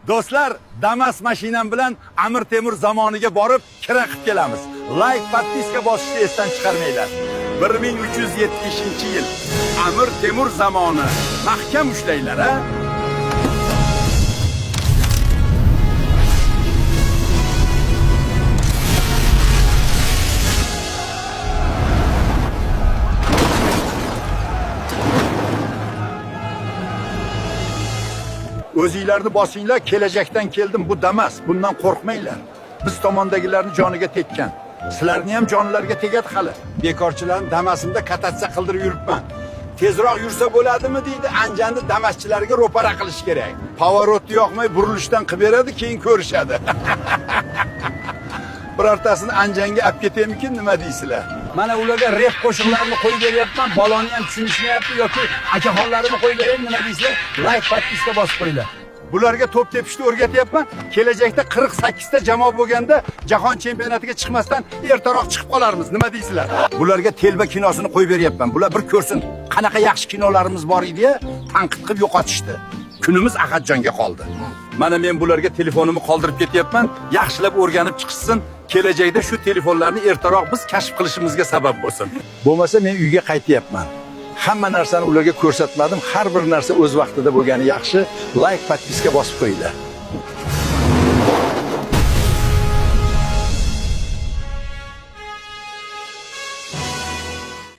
Do'stlar, Damas mashinam bilan Amir Temur zamoniga borib kira qilib kelamiz. Like, podpiska bosishni esdan chiqarmanglar. 1370-yil. Amir Temur zamoni. Mahkam ushlanglar, ha? O'zinglarni bosinglar, kelajakdan keldim, bu Damas. Bundan qo'rqmanglar. Biz tomondagilarni joniga tekkan. Sizlarni ham jonlarga tegadi hali. Bekorchilarni Damasimda katatsiya qildirib yuribman. Tezroq yursa bo'ladimi deydi, Anjanni Damaschilarga ro'para qilish kerak. Pavorotni yoqmay burilishdan qilib beradi, keyin ko'rishadi. Birortasini Anjanga olib ketaymikin, nima deysizlar? Mana ularga rep qo'shiqlarini qo'yib beryapman, balonni ham tushunishmayapti yoki akaxonlarini qo'yib beray, nima deysizlar? Like, podpiska bosib qo'yinglar. Bularga to'p tepishni o'rgatyapman. Kelajakda 48 ta jamoa bo'lganda jahon chempionatiga chiqmasdan ertaroq chiqib qolarmiz. Nima deysizlar? Bularga telba kinosini qo'yib beryapman. Bular bir ko'rsin, qanaqa yaxshi kinolarimiz bor edi-ya, tanqid qilib yo'qotishdi. Kunimiz Ahadjonga qoldi. Mana men bularga telefonimni qoldirib ketyapman. Yaxshilab o'rganib chiqishsin. Kelajakda shu telefonlarni ertaroq biz kashf qilishimizga sabab bo'lsin. Bo'lmasa men uyga qaytyapman. Hamma narsani ularga ko'rsatmadim. Har bir narsa o'z vaqtida bo'lgani yaxshi. Like, podpiska bosib qo'yinglar.